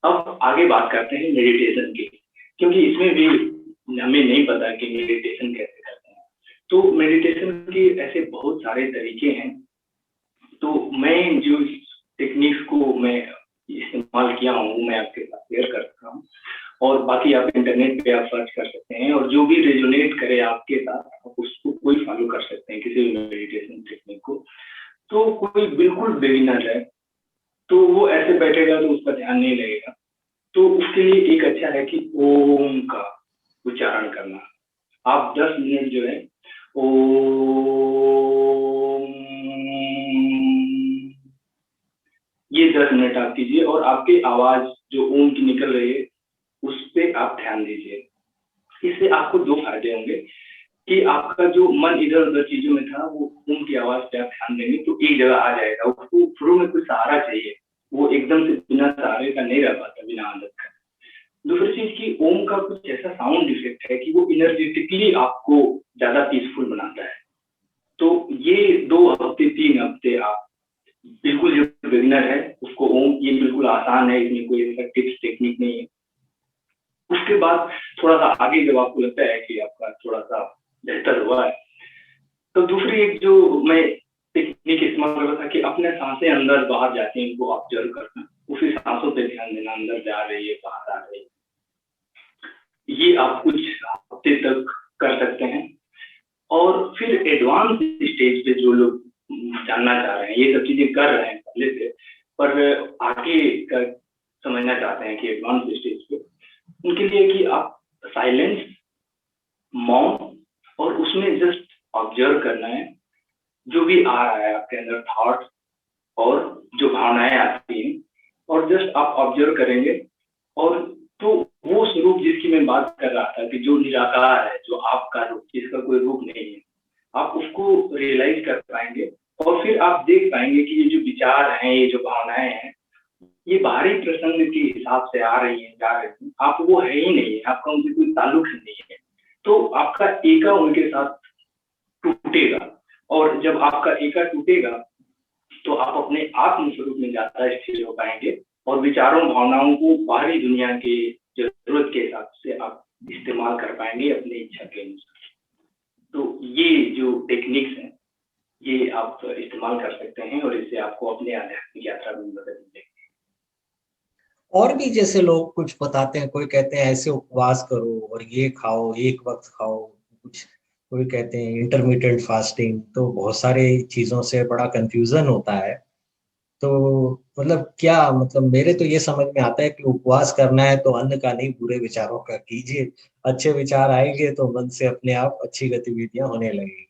अब आगे बात करते हैं मेडिटेशन की, क्योंकि इसमें भी हमें नहीं पता कि मेडिटेशन कैसे करते हैं। तो मेडिटेशन के ऐसे बहुत सारे तरीके हैं। तो मैं जो टेक्निक्स को मैं इस्तेमाल किया हूँ मैं आपके साथ शेयर कर रहा हूँ, और बाकी आप इंटरनेट पे आप सर्च कर सकते हैं, और जो भी रेजोनेट करे आपके साथ आप उसको कोई फॉलो कर सकते हैं, किसी भी मेडिटेशन टेक्निक को। तो कोई बिल्कुल बिगिनर है तो वो ऐसे बैठेगा तो उसका ध्यान नहीं लगेगा, तो उसके लिए एक अच्छा है कि ओम का उच्चारण करना। आप 10 मिनट जो है ओम, ये 10 मिनट आप कीजिए, और आपकी आवाज जो ओम की निकल रही है उस पे आप ध्यान दीजिए। इससे आपको 2 फायदे होंगे कि आपका जो मन इधर उधर चीजों में था वो ओम की आवाज पे आप ध्यान देंगे तो एक जगह आ जाएगा। उसको शुरू में कोई सहारा चाहिए, वो एकदम से बिना सहारे का नहीं रह पाता, बिना आदत का। दूसरी चीज की ओम का कुछ ऐसा साउंड इफेक्ट है कि वो एनर्जेटिकली आपको ज्यादा पीसफुल बनाता है। तो ये 2 हफ्ते 3 हफ्ते आप बिल्कुल, जो बिगिनर है उसको ओम, ये बिल्कुल आसान है, इसमें कोई ऐसा टिप्स टेक्निक नहीं है। उसके बाद थोड़ा सा आगे जब आपको लगता है कि आपका थोड़ा सा बेहतर हुआ है, तो दूसरी एक जो मैं टेक्निक इस्तेमाल कर रहा था कि अपने सांसें अंदर बाहर जाती हैं उनको ऑब्जर्व करना, उसी सांसों पे ध्यान देना, अंदर जा रही है बाहर आ रही है। ये आप कुछ हफ्ते तक कर सकते हैं। और फिर एडवांस स्टेज पे जो लोग जानना चाह रहे हैं, ये सब चीजें कर रहे हैं पहले से, पर आगे का समझना चाहते हैं कि एडवांस स्टेज पे, उनके लिए कि आप साइलेंस, मौन, और उसमें जस्ट ऑब्जर्व करना है जो भी आ रहा है आपके अंदर, थॉट और जो भावनाएं आती हैं, और जस्ट आप ऑब्जर्व करेंगे। और तो वो स्वरूप जिसकी मैं बात कर रहा था कि जो निराकार है, जो आपका रूप, जिसका कोई रूप नहीं है, आप उसको रियलाइज कर पाएंगे। और फिर आप देख पाएंगे कि ये जो विचार हैं, ये जो भावनाएं हैं, ये बाहरी प्रसंग के हिसाब से आ रही हैं, जा रही हैं, आप वो है ही नहीं है, आपका उनसे कोई ताल्लुक ही नहीं है। तो आपका एका उनके साथ टूटेगा, और जब आपका एका टूटेगा तो आप अपने आत्म स्वरूप में ज्यादा स्थिर हो पाएंगे, और विचारों भावनाओं को बाहरी दुनिया के जरूरत के हिसाब से आप इस्तेमाल कर पाएंगे अपनी इच्छा के अनुसार। तो ये जो टेक्निक्स हैं ये आप इस्तेमाल कर सकते हैं, और इससे आपको अपने आध्यात्मिक यात्रा में मदद मिलेगी। और भी जैसे लोग कुछ बताते हैं, कोई कहते हैं ऐसे उपवास करो और ये खाओ, एक वक्त खाओ, कुछ कोई कहते हैं इंटरमिटेंट फास्टिंग। तो बहुत सारे चीजों से बड़ा कंफ्यूजन होता है। तो मतलब क्या, मतलब मेरे तो ये समझ में आता है कि उपवास करना है तो अन्न का नहीं, बुरे विचारों का कीजिए। अच्छे विचार आएंगे तो मन से अपने आप अच्छी गतिविधियां होने लगेगी।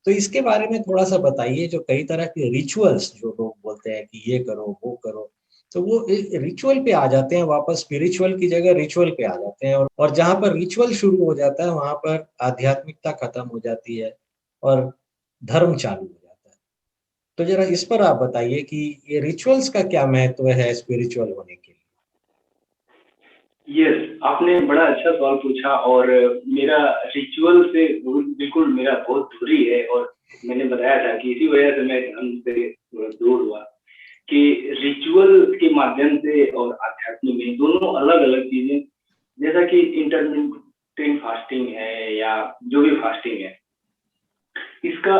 तो इसके बारे में थोड़ा सा बताइए, जो कई तरह के रिचुअल्स जो लोग बोलते हैं कि ये करो वो करो, तो वो रिचुअल पे आ जाते हैं वापस, स्पिरिचुअल की जगह रिचुअल पे आ जाते हैं। और जहां पर रिचुअल शुरू हो जाता है वहां पर आध्यात्मिकता खत्म हो जाती है और धर्म चालू हो जाता है। तो जरा इस पर आप बताइए कि ये रिचुअल्स का क्या महत्व है स्पिरिचुअल होने के लिए। यस, आपने बड़ा अच्छा सवाल पूछा, और मेरा रिचुअल से बिल्कुल मेरा बहुत दूरी है। और मैंने बताया था कि इसी वजह से मैं धर्म से थोड़ा दूर हुआ, कि रिचुअल के माध्यम से और आध्यात्म में दोनों अलग अलग चीजें। जैसा कि इंटरमिटेंट फास्टिंग है या जो भी फास्टिंग है, इसका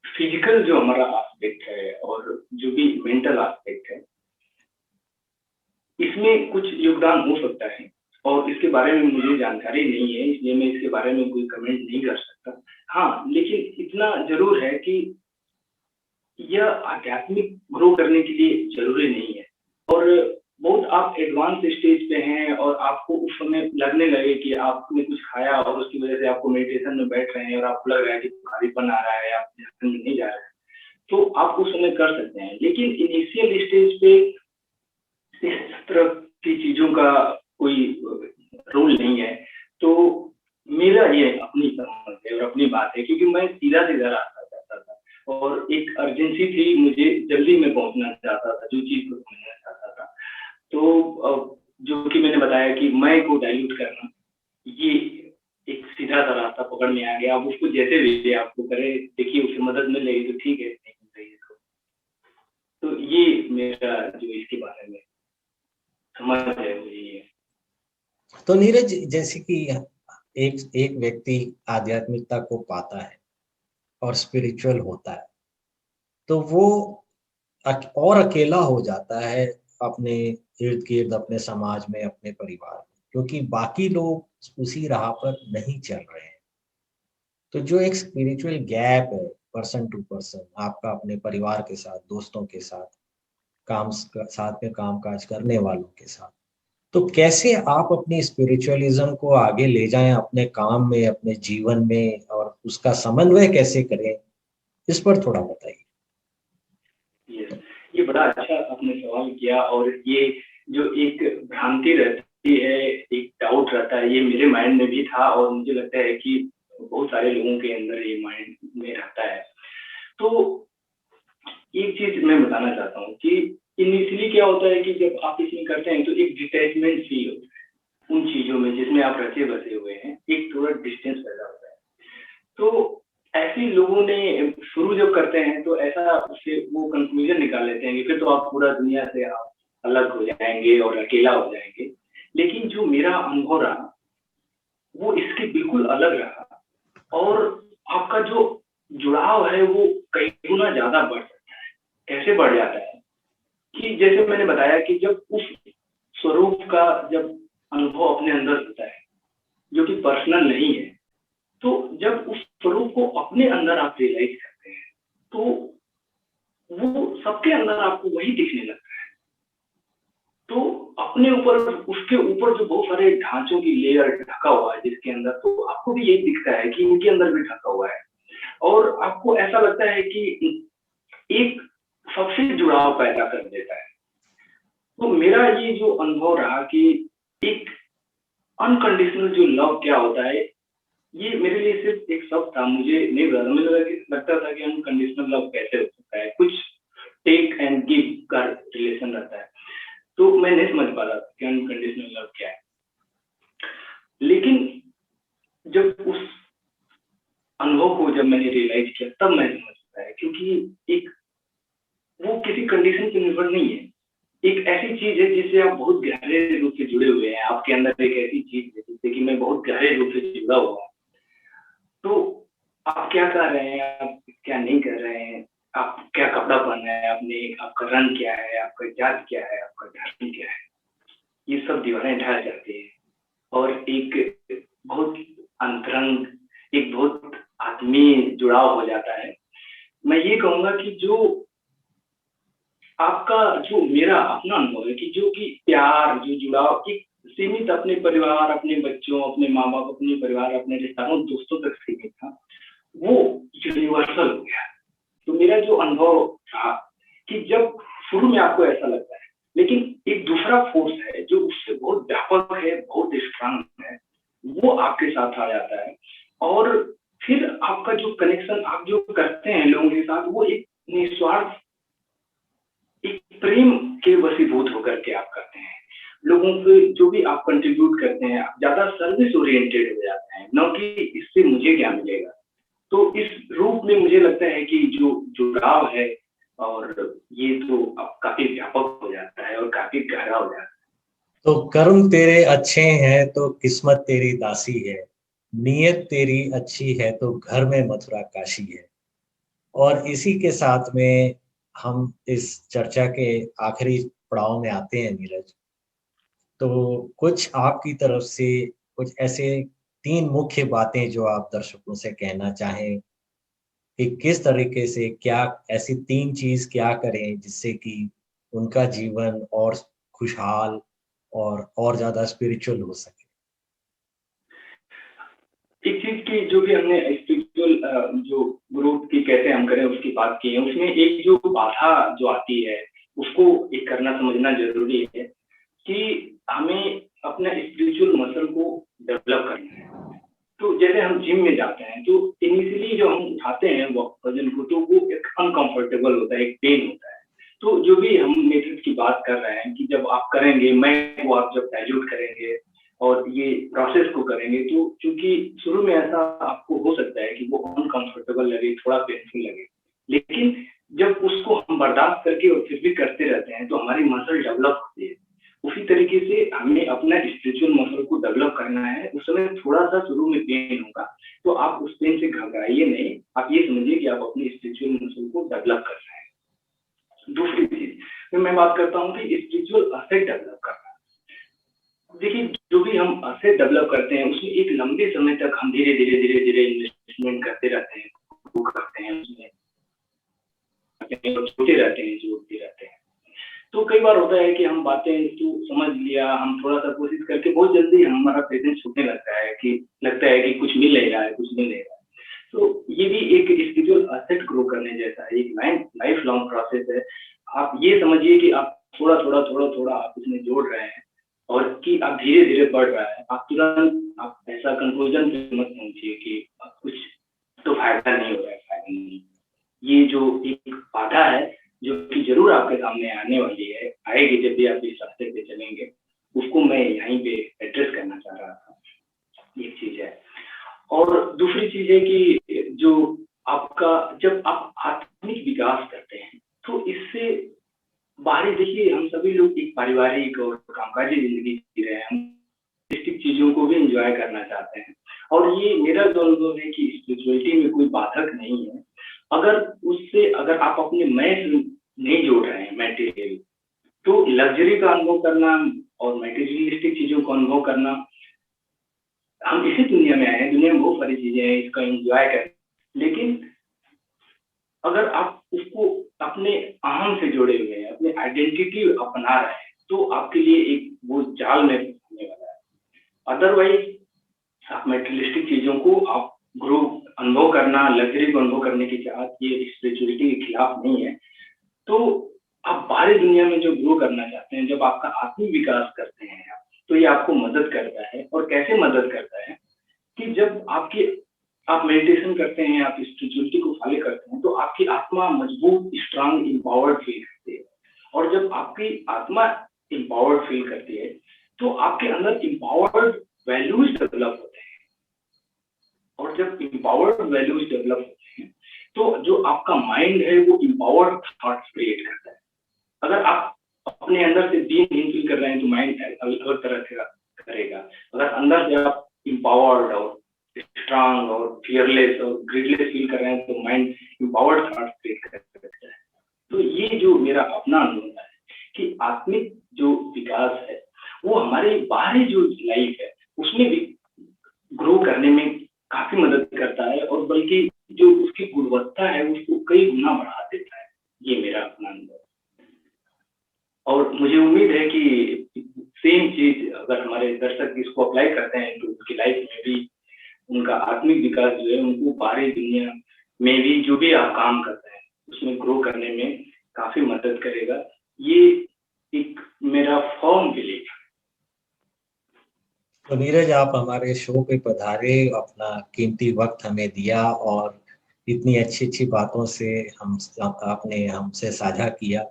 फिजिकल जो हमारा एस्पेक्ट है और जो भी मेंटल एस्पेक्ट है, इसमें कुछ योगदान हो सकता है। और इसके बारे में मुझे जानकारी नहीं है, इसलिए मैं इसके बारे में कोई कमेंट नहीं कर सकता। हाँ, लेकिन इतना जरूर है कि यह आध्यात्मिक ग्रो करने के लिए जरूरी नहीं है। और बहुत आप एडवांस स्टेज पे हैं और आपको उस समय लगने लगे कि आपने कुछ खाया और उसकी वजह से आपको मेडिटेशन में बैठ रहे हैं और आपको लग रहा है कि भारीपन आ रहा है, आप ध्यान में नहीं जा रहे हैं, तो आप उस समय कर सकते हैं। लेकिन इनिशियल स्टेज पे इस तरह की चीजों का कोई रूल नहीं है। तो मेरा ये अपनी समझ है और अपनी बात है, क्योंकि मैं सीधा-सीधा रास्ता चाहता था और एक अर्जेंसी थी, मुझे जल्दी में पहुँचना चाहता था, जो चीज़ को समझना चाहता था। तो जो कि मैंने बताया कि मैं को डाइल्यूट करना, ये एक सीधा-सा रास्ता पकड़ में आ गया। अब उसको जैसे भी आपको करे, देखिए उसे मदद मिल रही है तो ठीक है, नहीं मिल रही है तो ये मेरा जो इसके बारे में समझ है वो यही है। तो नीरज, जैसे कि एक एक व्यक्ति आध्यात्मिकता को पाता है और स्पिरिचुअल होता है, तो वो और अकेला हो जाता है अपने इर्द गिर्द, अपने समाज में, अपने परिवार में, क्योंकि बाकी लोग उसी राह पर नहीं चल रहे हैं। तो जो एक स्पिरिचुअल गैप है पर्सन टू पर्सन, आपका अपने परिवार के साथ, दोस्तों के साथ, साथ में काम काज करने वालों के साथ, तो कैसे आप अपनी स्पिरिचुअलिज्म को आगे ले जाएं अपने काम में, अपने जीवन में, और उसका समन्वय कैसे करें, इस पर थोड़ा बताइए। यस, ये बड़ा अच्छा आपने सवाल किया। और ये जो एक भ्रांति रहती है, एक डाउट रहता है, ये मेरे माइंड में भी था और मुझे लगता है कि बहुत सारे लोगों के अंदर ये माइंड में रहता है। तो एक चीज़ मैं बताना चाहता हूँ कि इनिशियली क्या होता है कि जब आप इसमें करते हैं तो एक डिटैचमेंट फील होता है उन चीज़ों में जिसमें आप रचे-बसे हुए हैं, एक थोड़ा डिस्टेंस पैदा होता है। तो ऐसे लोगों ने शुरू जब करते हैं तो ऐसा उससे वो कंक्लूजन निकाल लेते हैं कि फिर तो आप पूरा दुनिया से आप अलग हो जाएँगे और अकेला हो जाएँगे। लेकिन जो मेरा अनुभव रहा, वो इसके बिल्कुल अलग रहा और आपका जो जुड़ाव है वो कई गुना ज़्यादा बढ़ सकता है। कैसे बढ़ जाता है कि जैसे मैंने बताया कि जब उस स्वरूप का जब अनुभव अपने अंदर होता है, जो कि पर्सनल नहीं है, तो जब उस स्वरूप को अपने अंदर आप रियलाइज़ करते हैं, तो वो सबके अंदर आपको वही दिखने लगता है। तो अपने ऊपर, उसके ऊपर जो बहुत सारे ढाँचों की लेयर ढका हुआ है जिसके अंदर, तो आपको भी यही दिखता है कि इनके अंदर भी ढका हुआ है और आपको ऐसा लगता है कि एक सबसे जुड़ाव पैदा कर देता है। तो मेरा ये जो अनुभव रहा कि एक अनकंडीशनल जो लव क्या होता है, ये मेरे लिए सिर्फ़ एक शब्द था, मुझे नहीं पता था। मुझे लगता था कि अनकंडीशनल लव कैसे हो सकता है? कुछ टेक एंड गिव का रिलेशन रहता है। तो मैं नहीं समझ पा रहा था कि अनकंडीशनल लव क्या है। लेकिन जब उस अनुभव को जब मैंने रियलाइज़ किया, तब मैं समझ पाया, क्योंकि एक वो किसी कंडीशन पे निर्भर नहीं है। एक ऐसी चीज़ है जिससे आप बहुत गहरे रूप से जुड़े हुए हैं। आपके अंदर एक ऐसी चीज़ है जिससे कि मैं बहुत गहरे रूप से जुड़ा हुआ हूँ। तो आप क्या कर रहे हैं, आप क्या नहीं कर रहे हैं, आप क्या कपड़ा पहन रहे हैं, आपने आपका रंग क्या है, आपका जात क्या है, आपका धर्म क्या है, ये सब दीवारें ढह जाती हैं और एक बहुत अंतरंग, एक बहुत आत्मीय जुड़ाव हो जाता है। मैं ये कहूँगा कि जो आपका, जो मेरा अपना अनुभव है कि जो कि प्यार, जो जुड़ाव एक सीमित अपने परिवार, अपने बच्चों, अपने माँ-बाप, अपने परिवार, अपने रिश्तेदारों, दोस्तों तक सीमित था, वो यूनिवर्सल हो गया। तो मेरा जो अनुभव था कि जब शुरू में आपको ऐसा लगता है, लेकिन एक दूसरा फोर्स है जो उससे बहुत व्यापक है, बहुत स्ट्रांग है, वो आपके साथ आ जाता है और फिर आपका जो कनेक्शन आप जो करते हैं लोगों के साथ, वो एक निस्वार्थ, एक प्रेम के वशीभूत होकर के आप करते हैं। लोगों को जो भी आप कंट्रीब्यूट करते हैं, आप ज़्यादा सर्विस ओरिएंटेड हो जाते हैं, ना कि इससे मुझे क्या मिलेगा। तो इस रूप में मुझे लगता है कि जो जुड़ाव है और ये तो अब काफ़ी व्यापक हो जाता है और काफ़ी गहरा हो जाता है। तो कर्म तेरे अच्छे हैं तो किस्मत तेरी दासी है, नीयत तेरी अच्छी है तो घर में मथुरा काशी है। और इसी के साथ में हम इस चर्चा के आखिरी पड़ाव में आते हैं नीरज। तो कुछ आपकी तरफ से कुछ ऐसे 3 मुख्य बातें जो आप दर्शकों से कहना चाहें कि किस तरीके से, क्या ऐसी 3 चीज़ क्या करें जिससे कि उनका जीवन और खुशहाल और ज़्यादा स्पिरिचुअल हो सके? एक चीज़ की जो भी हमने स्पिरिचुअल जो ग्रोथ की कैसे हम करें उसकी बात की है, उसमें एक जो बाधा जो आती है, उसको एक करना समझना ज़रूरी है कि हमें अपना स्पिरिचुअल मसल को डेवलप करना है। तो अनकंफर्टेबल होता है, एक पेन होता है। तो जो भी हम मेथड की बात कर रहे हैं कि जब आप करेंगे, मैं को आप जब डाइल्यूट करेंगे और ये प्रोसेस को करेंगे, तो चूँकि शुरू में ऐसा आपको हो सकता है कि वो अनकंफर्टेबल लगे, थोड़ा पेनफुल लगे। लेकिन जब उसको हम बर्दाश्त करके और फिर भी करते रहते हैं, तो हमारी मसल डेवलप होती है। उसी तरीके से हमें अपना स्पिरिचुअल मसल को डेवलप करना है। उस समय थोड़ा-सा शुरू में पेन होगा, तो आप उस पेन से घबराइए नहीं। आप ये समझिए कि आप अपने स्पिरिचुअल मसल को डेवलप कर रहे हैं। दूसरी चीज़, फिर मैं बात करता हूँ कि स्पिरिचुअल एसेट डेवलप करना। देखिए, जो भी हम एसेट डेवलप करते हैं, उसमें एक लंबे समय तक हम धीरे-धीरे इन्वेस्टमेंट करते रहते हैं, वो करते हैं उसमें, जोड़ते रहते हैं, जोड़ते रहते हैं। तो कई बार होता है कि हम बातें तो समझ लिया, हम थोड़ा-सा कोशिश करके बहुत जल्दी हमारा पेशेंस छूटने लगता है कि कुछ मिल नहीं रहा है, कुछ मिल नहीं रहा है। तो ये भी एक स्पिरिचुअल एसेट ग्रो करने जैसा है, एक लाइफ लॉन्ग प्रोसेस है। आप ये समझिए कि आप थोड़ा-थोड़ा आप इसमें जोड़ रहे हैं और कि आप धीरे-धीरे बढ़ रहा है। आप तुरंत आप ऐसा कंक्लूजन पे मत पहुँचिए कि कुछ तो फ़ायदा नहीं हो रहा है, फ़ायदा नहीं। ये जो एक बाधा है, जो कि ज़रूर आपके सामने आने वाली है, आएगी जब भी आप इस रास्ते पे चलेंगे, उसको मैं यहीं पे एड्रेस करना चाह रहा था। एक चीज़ है। और दूसरी चीज़ है कि जो आपका जब आप आत्मिक विकास करते हैं, तो इससे बाहरी देखिए हम सभी लोग एक पारिवारिक और कामकाजी ज़िंदगी जी रहे हैं। हम आर्टिस्टिक चीज़ों को भी एन्जॉय करना चाहते हैं। और ये मेरा जो अनुभव है कि स्पिरिचुअलिटी में कोई बाधक नहीं है। अगर आप अपने मैं से नहीं जोड़ रहे हैं मटेरियल, तो लग्ज़री का अनुभव करना और मटेरियलिस्टिक चीज़ों को अनुभव करना, हम इसी दुनिया में आए हैं, दुनिया में बहुत सारी चीज़ें हैं, इसका एन्जॉय करें। लेकिन अगर आप उसको अपने अहम से जोड़े हुए हैं, अपनी आइडेंटिटी अपना रहे हैं, तो आपके लिए एक वो जाल में फँसने वाला है। अदरवाइज़ आप मटेरियलिस्टिक चीज़ों को आप ग्रो अनुभव करना, लग्ज़री को अनुभव करने की चाहत, ये स्पिरिचुअलिटी के खिलाफ नहीं है। तो आप बाहरी दुनिया में जो ग्रो करना चाहते हैं, जब आपका आत्मिक विकास करते हैं आप, तो ये आपको मदद करता है। और कैसे मदद करता है कि जब आप मेडिटेशन करते हैं, आप स्पिरिचुअलिटी को फॉलो करते हैं, तो आपकी आत्मा मजबूत, स्ट्रॉन्ग, एम्पावर्ड फील करती है। और जब आपकी आत्मा एम्पावर्ड फील करती है, तो आपके अंदर एम्पावर्ड वैल्यूज़ डेवलप होते हैं। और जब एम्पावर्ड वैल्यूज़ डेवलप होते हैं, तो जो आपका माइंड है, वो एम्पावर्ड थॉट्स क्रिएट करता है। अगर आप अपने अंदर से दीनहीन फील कर रहे हैं, तो माइंड अलग तरह से करेगा। अगर अंदर से आप एम्पावर्ड और स्ट्रॉन्ग और फियरलेस और ग्रिडलेस फील कर रहे हैं, तो माइंड एम्पावर्ड थॉट्स क्रिएट करता है। तो ये जो मेरा अपना अनुभव है कि आत्मिक जो विकास है, वो हमारे बाहरी जो लाइफ है, उसमें भी ग्रो करने में काफ़ी मदद करता है और बल्कि जो उसकी गुणवत्ता है, उसको कई गुना बढ़ा देता है। ये मेरा अपना अनुभव है। और मुझे उम्मीद है कि सेम चीज़ अगर हमारे दर्शक इसको अप्लाई करते हैं, तो उनकी लाइफ में भी उनका आत्मिक विकास जो है, उनको बाहरी दुनिया में भी जो भी आप काम करते हैं, उसमें ग्रो करने में काफ़ी मदद करेगा। ये एक मेरा फ़र्म बिलीव है। तो नीरज, आप हमारे शो पे पधारे, अपना कीमती वक्त हमें दिया और इतनी अच्छी बातों से हम आपने हमसे साझा किया।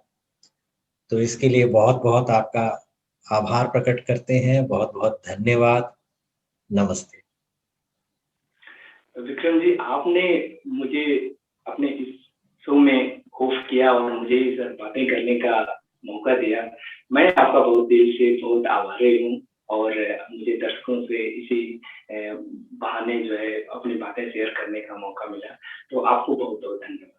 तो इसके लिए बहुत बहुत आपका आभार प्रकट करते हैं। बहुत बहुत धन्यवाद। नमस्ते। विक्रम जी, आपने मुझे अपने इस शो में होस्ट किया और मुझे ये सब बातें करने का मौका दिया। मैं आपका बहुत दिल से बहुत आभारी हूँ और मुझे दर्शकों से इसी बहाने जो है अपनी बातें शेयर करने का मौका मिला। तो आपको बहुत-बहुत धन्यवाद।